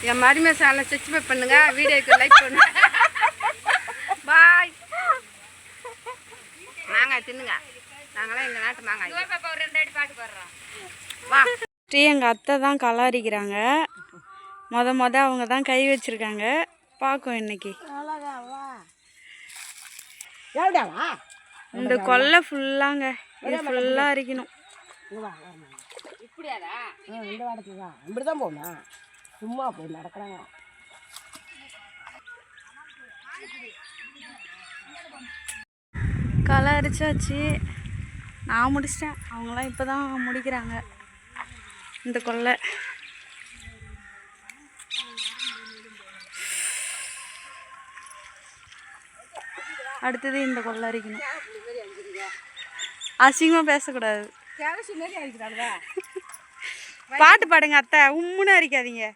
என் மருமை சேனலை சப்ஸ்கிரைப் பண்ணுங்க, வீடியோக்கு லைக் பண்ணுங்க. பாய். மாங்காய் தின்னுங்க. நாங்களாம் எங்கள் நாட்டு மாங்காய். ஒரு 2 அடி பாட்டு போடுறோம். வா. எங்கள் அத்தை தான் கலாரிக்கிறாங்க. மொத அவங்க தான் கை வச்சிருக்காங்க. பார்க்கும் இன்னைக்கு இந்த கொல்லை ஃபுல்லாங்க. இது ஃபுல்லாக அரிக்கணும். இப்படியாதா? இந்த வாரத்துக்கு தான் இப்படி தான் போகணும். சும்மா போய் நடக்கிறாங்க. களை அரிச்சாச்சு. நான் முடிச்சிட்டேன். அவங்களாம் இப்போ தான் முடிக்கிறாங்க இந்த கொல்லை. அடுத்தது இந்த கொல்லை அரிக்கணும். அசிங்கமாக பேசக்கூடாது. பாட்டு பாடுங்க அத்தை. உம்முன்னு அரிக்காதீங்க.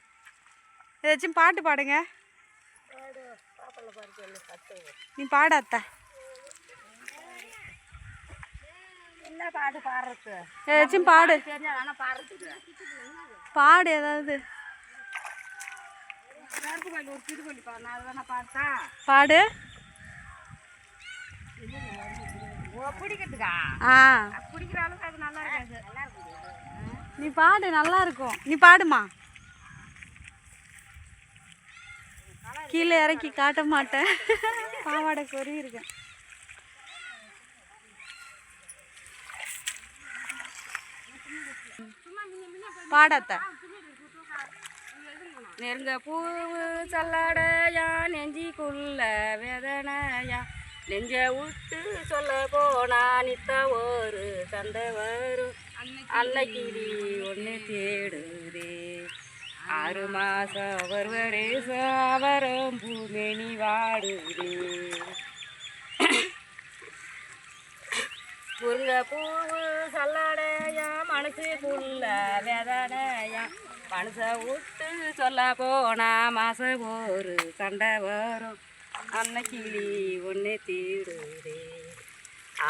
ஏதாச்சும் பாட்டு பாடுங்க. நீ பாடு அத்தை. ஏதாச்சும் பாடு. பாடு ஏதாவது பாடு. நீ பாடு, நல்லா இருக்கும். நீ பாடுமா. கீழே இறக்கி காட்ட மாட்டேன். பாவாடை சொறி இருக்கேன். பாடாத்த. நெருங்க பூவு சல்லடையா நெஞ்சிக்குள்ள வேதனையா நெஞ்ச விட்டு சொல்ல போனா நித்த ஒரு சண்டை வரும். அன்னைக்கிளி ஒன்று தேடுதே 6 மாசம் ஒருவரே சாவரம் பூமேனி வாடுதே. முருங்க பூவு சல்லடையா மனசுக்குள்ள வேதனையா மனச விட்டு சொல்ல போனா மாசம் ஒரு சண்டை வரும். அன்னைக்கிளி ஒன்று தேடுதே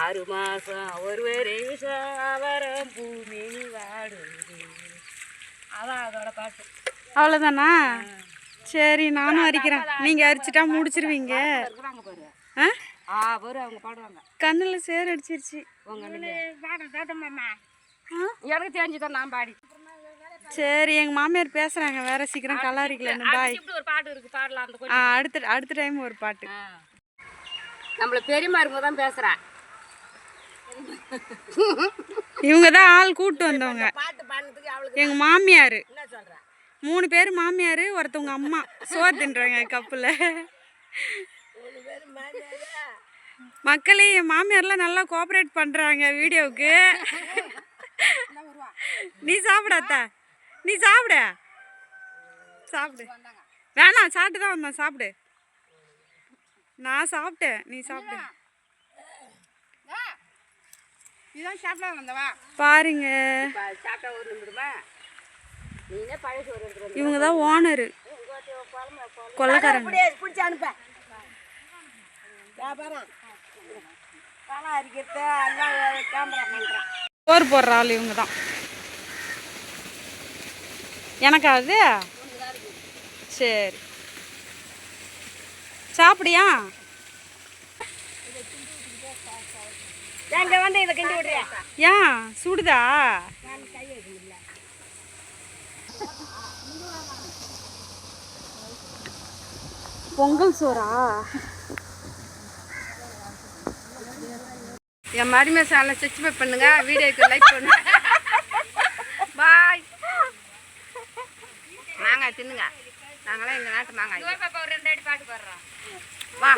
6 மாசம் ஒருவரே சாவரம் பூமி வாடுதே. அதான் அதோட பாட்டு. அவ்வளோதானா? சரி, நானும் அரிக்கிறேன். நீங்கள் அரிச்சிட்டா முடிச்சிருவீங்க. அவங்க பாடுவாங்க. கண்ணில் சேர் அடிச்சிருச்சு. எனக்கு தெரிஞ்சுதான் நான் பாடி. சரி, எங்கள் மாமியார் பேசுகிறாங்க வேற. சீக்கிரம் கலாரிக்கலன்னு. பாய். ஒரு பாட்டு இருக்கு, பாடலாம். அடுத்த டைம் ஒரு பாட்டு. நம்மள பெரியம்மா இருக்கும்போது தான் பேசுகிறேன். இவங்க தான் ஆள் கூப்பிட்டு வந்தவங்க. எங்கள் மாமியார் 3 பேர் மாமியார், ஒருத்தவங்க அம்மா சோறு தின்றாங்க கப்பில். மக்களே, என் மாமியார்லாம் நல்லா கோஆப்ரேட் பண்ணுறாங்க வீடியோவுக்கு. நீ சாப்பிடாத்த. நீ சாப்பிடு. வேணாம், சாப்பிட்டு தான் வந்தேன். சாப்பிடு. நான் சாப்பிட்டேன், நீ சாப்பிடு. பாருங்க, இவங்க தான் ஓனரு, கொள்ளைக்காரங்க. சோறு போடுற ஆள் இவங்க தான். எனக்காவது சரி சாப்பிடியா? ஏன் சுடுதா? பொங்கல் சோறா? என் மருமை சேனலை சப்ஸ்கிரைப் பண்ணுங்க, வீடியோக்கு லைக் பண்ணுங்க. பாய். மாங்காய் தின்னுங்க. நாங்களாம் எங்கள் நாட்டு மாங்காய். ஒரு 2 அடி பாட்டு போடுறோம். வா.